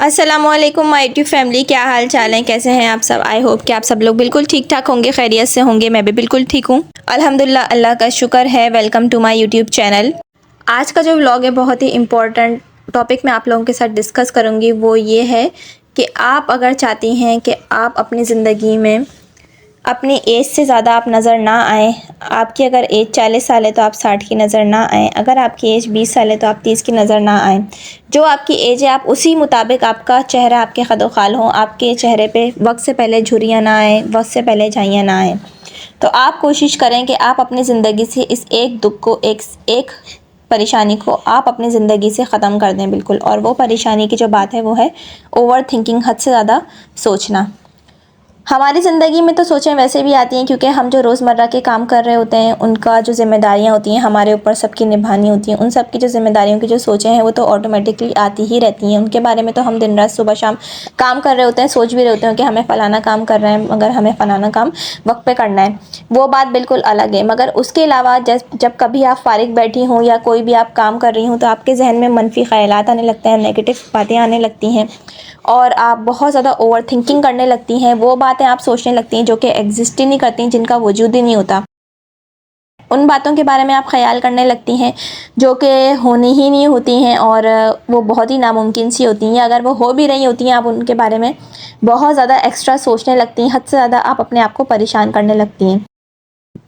अस्सलामुअलैकुम my YouTube family, क्या हाल चाल है, कैसे हैं आप सब। आई होप कि आप सब लोग बिल्कुल ठीक ठाक होंगे, खैरियत से होंगे। मैं भी बिल्कुल ठीक हूँ अल्हम्दुलिल्लाह, अल्लाह का शुक्र है। Welcome to my YouTube channel. आज का जो व्लॉग है बहुत ही इम्पोर्टेंट टॉपिक मैं आप लोगों के साथ डिस्कस करूँगी। वो ये है कि आप अगर चाहती हैं कि आप अपनी ज़िंदगी में अपनी एज से ज़्यादा आप नज़र ना आएँ, आपकी अगर एज 40 साल है तो आप 60 की नज़र ना आएँ, अगर आपकी एज 20 साल है तो आप 30 की नज़र ना आएँ। जो आपकी एज है आप उसी मुताबिक आपका चेहरा, आपके कद खाल हों, आपके चेहरे पे वक्त से पहले झुर्रियाँ ना आएँ, वक्त से पहले झाइयाँ ना आएँ। तो आप कोशिश करें कि आप अपनी ज़िंदगी से इस एक दुख को, एक परेशानी को आप अपनी ज़िंदगी से ख़त्म कर दें बिल्कुल। और वो परेशानी की जो बात है वो है ओवर थिंकिंग, हद से ज़्यादा सोचना। हमारी ज़िंदगी में तो सोचें वैसे भी आती हैं, क्योंकि हम जो रोज़मर्रा के काम कर रहे होते हैं उनका जो ज़िम्मेदारियाँ होती हैं हमारे ऊपर सबकी निभानी होती हैं। उन सब की जो ज़िम्मेदारियों की जो सोचें हैं वो तो ऑटोमेटिकली आती ही रहती हैं। उनके बारे में तो हम दिन रात सुबह शाम काम कर रहे होते हैं, सोच भी रहे होते हैं कि हमें फ़लाना काम कर रहे हैं, मगर हमें फ़लाना काम वक्त पे करना है, वो बात बिल्कुल अलग है। मगर उसके अलावा जब कभी आप फारिग बैठी हों या कोई भी आप काम कर रही हों तो आपके जहन में मनफी ख़यालात आने लगते हैं, नेगेटिव बातें आने लगती हैं और आप बहुत ज़्यादा ओवर थिंकिंग करने लगती हैं। वो बातें आप सोचने लगती हैं जो कि एग्जिस्ट ही नहीं करती, जिनका वजूद ही नहीं होता। उन बातों के बारे में आप ख्याल करने लगती हैं जो कि होनी ही नहीं होती हैं और वो बहुत ही नामुमकिन सी होती हैं। अगर वो हो भी रही होती हैं आप उनके बारे में बहुत ज़्यादा एक्स्ट्रा सोचने लगती हैं, हद से ज़्यादा आप अपने आप को परेशान करने लगती हैं।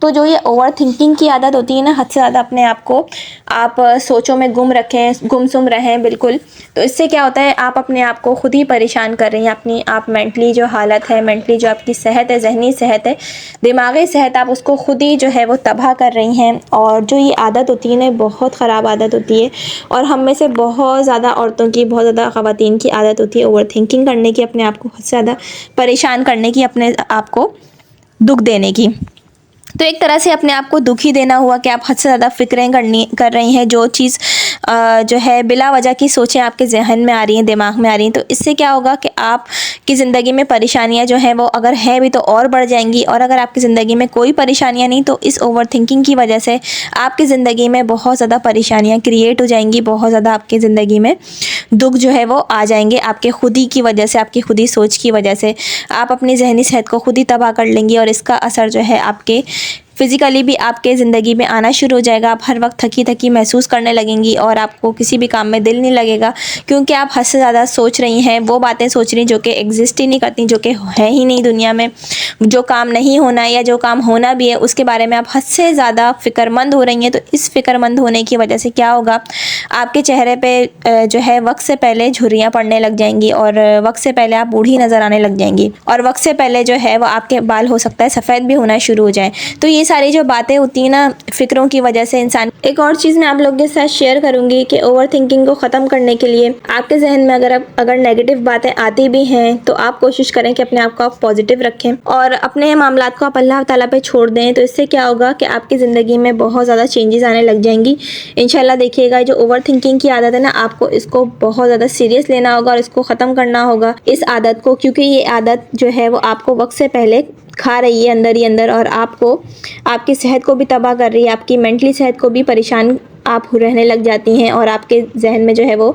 तो जो ये ओवर थिंकिंग की आदत होती है ना, हद से ज़्यादा अपने आप को आप सोचों में गुमसुम रहें बिल्कुल। तो इससे क्या होता है, आप अपने आप को खुद ही परेशान कर रही हैं। अपनी आप मेंटली जो हालत है, मेंटली जो आपकी सेहत है, जहनी सेहत है, दिमागी सेहत, आप उसको खुद ही जो है वो तबाह कर रही हैं। और जो ये आदत होती है ना, बहुत ख़राब आदत होती है और हम में से बहुत ज़्यादा औरतों की, बहुत ज़्यादा ख़वातीन की आदत होती है ओवर थिंकिंग करने की, अपने आप को हद से ज़्यादा परेशान करने की, अपने आप को दुख देने की। तो एक तरह से अपने आप को दुखी देना हुआ कि आप हद से ज़्यादा फ़िक्रें कर रही हैं। जो चीज़ जो है बिला वजह की सोचें आपके जहन में आ रही हैं, दिमाग में आ रही हैं। तो इससे क्या होगा कि आपकी ज़िंदगी में परेशानियां जो हैं वो अगर है भी तो और बढ़ जाएंगी। और अगर आपकी ज़िंदगी में कोई परेशानियां नहीं तो इस ओवर थिंकिंग की वजह से आपकी ज़िंदगी में बहुत ज़्यादा परेशानियाँ क्रिएट हो जाएंगी, बहुत ज़्यादा आपकी ज़िंदगी में दुख जो है वो आ जाएंगे आपके खुद ही की वजह से, आपकी खुद ही सोच की वजह से। आप अपनी जहनी सेहत को खुद ही तबाह कर लेंगी और इसका असर जो है आपके फ़िज़िकली भी आपके ज़िंदगी में आना शुरू हो जाएगा। आप हर वक्त थकी थकी महसूस करने लगेंगी और आपको किसी भी काम में दिल नहीं लगेगा, क्योंकि आप हद से ज़्यादा सोच रही हैं, वो बातें सोच रही हैं जो कि एग्जिस्ट ही नहीं करती, जो कि है ही नहीं दुनिया में। जो काम नहीं होना है या जो काम होना भी है उसके बारे में आप हद से ज़्यादा फ़िक्रमंद हो रही हैं। तो इस फ़िक्रमंद होने की वजह से क्या होगा, आपके चेहरे पे जो है वक्त से पहले झुर्रियाँ पड़ने लग जाएंगी और वक्त से पहले आप बूढ़ी नज़र आने लग जाएंगी और वक्त से पहले जो है वो आपके बाल हो सकता है सफ़ेद भी होना शुरू हो जाए। तो ये सारी जो बातें होती हैं ना, फ़िक्रों की वजह से इंसान। एक और चीज़ मैं आप लोगों के साथ शेयर करूँगी कि ओवर थिंकिंग को ख़त्म करने के लिए आपके जहन में अगर नेगेटिव बातें आती भी हैं तो आप कोशिश करें कि अपने आप को आप पॉजिटिव रखें और अपने मामलात को आप अल्लाह ताला पे छोड़ दें। तो इससे क्या होगा कि आपकी ज़िंदगी में बहुत ज़्यादा चेंजेस आने लग जाएंगी इंशाल्लाह। देखिएगा, जो ओवर थिंकिंग की आदत है ना, आपको इसको बहुत ज़्यादा सीरियस लेना होगा और इसको ख़त्म करना होगा इस आदत को, क्योंकि ये आदत जो है वो आपको वक्त से पहले खा रही है अंदर ही अंदर और आपको, आपकी सेहत को भी तबाह कर रही है, आपकी मेंटली सेहत को भी परेशान आप रहने लग जाती हैं और आपके जहन में जो है वो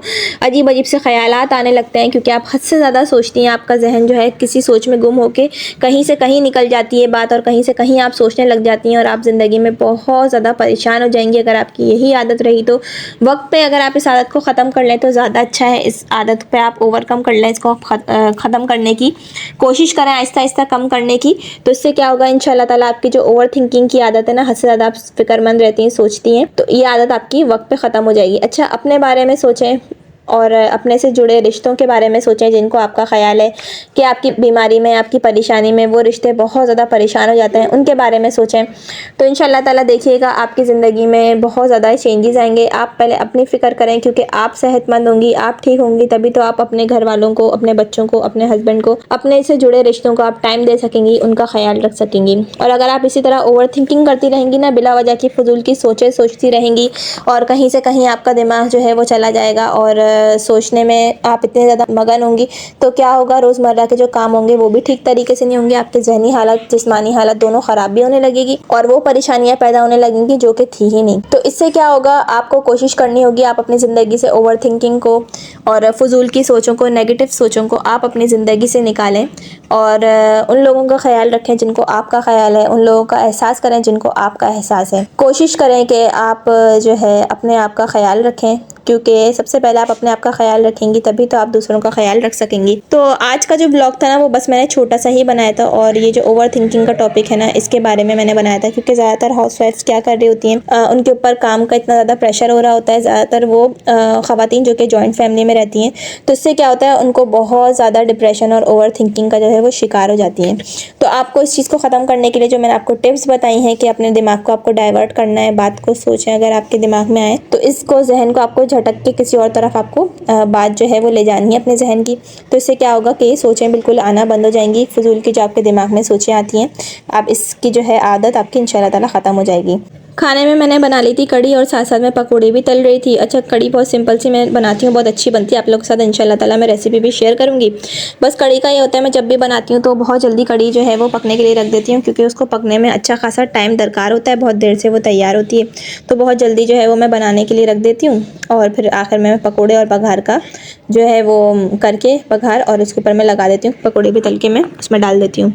अजीब अजीब से ख़यालात आने लगते हैं, क्योंकि आप हद से ज़्यादा सोचती हैं। आपका जहन जो है किसी सोच में गुम होके कहीं से कहीं निकल जाती है बात और कहीं से कहीं आप सोचने लग जाती हैं और आप ज़िंदगी में बहुत ज़्यादा परेशान हो जाएंगी। अगर आपकी यही आदत रही तो वक्त पे अगर आप इस आदत को ख़त्म कर लें तो ज़्यादा अच्छा है। इस आदत पे आप ओवरकम कर लें, इसको ख़त्म करने की कोशिश करें, आहिस्ता आहिस्ता कम करने की। तो इससे क्या होगा, इंशाल्लाह ताला आपकी जो ओवर थिंकिंग की आदत है ना, हद से ज़्यादा आप फ़िक्रमंद रहती हैं, सोचती हैं, तो ये आदत आपकी वक्त पे ख़त्म हो जाएगी। अच्छा, अपने बारे में सोचें और अपने से जुड़े रिश्तों के बारे में सोचें जिनको आपका ख्याल है कि आपकी बीमारी में, आपकी परेशानी में वो रिश्ते बहुत ज़्यादा परेशान हो जाते हैं, उनके बारे में सोचें। तो इंशाल्लाह ताला देखिएगा आपकी ज़िंदगी में बहुत ज़्यादा चेंजेस आएंगे। आप पहले अपनी फ़िक्र करें, क्योंकि आप सेहतमंद होंगी, आप ठीक होंगी, तभी तो आप अपने घर वालों को, अपने बच्चों को, अपने हस्बैंड को, अपने से जुड़े रिश्तों को आप टाइम दे सकेंगी, उनका ख्याल रख सकेंगी। और अगर आप इसी तरह ओवर थिंकिंग करती रहेंगी ना, बिला वजह की फजूल की सोचें सोचती रहेंगी और कहीं से कहीं आपका दिमाग जो है वो चला जाएगा और सोचने में आप इतने ज़्यादा मगन होंगी तो क्या होगा, रोज़मर्रा के जो काम होंगे वो भी ठीक तरीके से नहीं होंगे, आपके ज़हनी हालत, जिस्मानी हालत दोनों ख़राब भी होने लगेगी और वो परेशानियाँ पैदा होने लगेंगी जो कि थी ही नहीं। तो इससे क्या होगा, आपको कोशिश करनी होगी आप अपनी ज़िंदगी से ओवर थिंकिंग को और फजूल की सोचों को, नेगेटिव सोचों को आप अपनी ज़िंदगी से निकालें और उन लोगों का ख्याल रखें जिनको आपका ख्याल है, उन लोगों का एहसास करें जिनको आपका एहसास है। कोशिश करें कि आप जो है अपने आप का ख्याल रखें, क्योंकि सबसे पहले आप अपने आप का ख्याल रखेंगी तभी तो आप दूसरों का ख्याल रख सकेंगी। तो आज का जो ब्लॉग था ना वो बस मैंने छोटा सा ही बनाया था और ये जो ओवर थिंकिंग का टॉपिक है ना इसके बारे में मैंने बनाया था, क्योंकि ज़्यादातर हाउसवाइफ्स क्या कर रही होती हैं, उनके ऊपर काम का इतना ज़्यादा प्रेशर हो रहा होता है। ज़्यादातर वो ख़वातीन जो कि जॉइंट फैमिली में रहती हैं तो इससे क्या होता है, उनको बहुत ज़्यादा डिप्रेशन और ओवर थिंकिंग का जो है वो शिकार हो जाती हैं। तो आपको इस चीज़ को ख़त्म करने के लिए जो मैंने आपको टिप्स बताई हैं कि अपने दिमाग को आपको डाइवर्ट करना है, बात को सोचें अगर आपके दिमाग में आए तो इसको, जहन को आपको झटक के किसी और तरफ आपको बात जो है वो ले जानी है अपने जहन की। तो इससे क्या होगा कि सोचें बिल्कुल आना बंद हो जाएंगी, फजूल की जो आपके दिमाग में सोचें आती हैं, आप इसकी जो है आदत आपकी इंशाल्लाह ताला ख़त्म हो जाएगी। खाने में मैंने बना ली थी कड़ी और साथ साथ में पकौड़े भी तल रही थी। अच्छा, कड़ी बहुत सिंपल सी मैं बनाती हूँ, बहुत अच्छी बनती है, आप लोगों के साथ इंशाल्लाह ताला मैं रेसिपी भी शेयर करूँगी। बस कड़ी का ये होता है, मैं जब भी बनाती हूँ तो बहुत जल्दी कड़ी जो है वो पकने के लिए रख देती हूँ, क्योंकि उसको पकने में अच्छा खासा टाइम दरकार होता है, बहुत देर से वो तैयार होती है। तो बहुत जल्दी जो है वो मैं बनाने के लिए रख देती हूँ और फिर आखिर में मैं पकौड़े और बघार का जो है वो करके बघार और उसके ऊपर मैं लगा देती हूँ, पकौड़े भी तल के मैं उसमें डाल देती हूँ।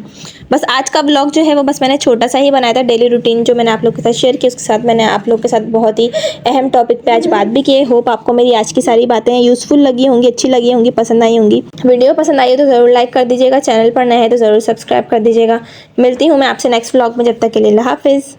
बस आज का ब्लॉग जो है वो बस मैंने छोटा सा ही बनाया था, डेली रूटीन जो मैंने आप लोग के साथ शेयर की उसके साथ मैंने आप लोग के साथ बहुत ही अहम टॉपिक पे आज बात भी की है। होप आपको मेरी आज की सारी बातें यूज़फुल लगी होंगी, अच्छी लगी होंगी, पसंद आई होंगी। वीडियो पसंद आई हो तो ज़रूर लाइक कर दीजिएगा, चैनल पर नए हैं तो ज़रूर सब्सक्राइब कर दीजिएगा। मिलती हूँ मैं आपसे नेक्स्ट ब्लॉग में, जब तक के लिए अल्लाह हाफिज़।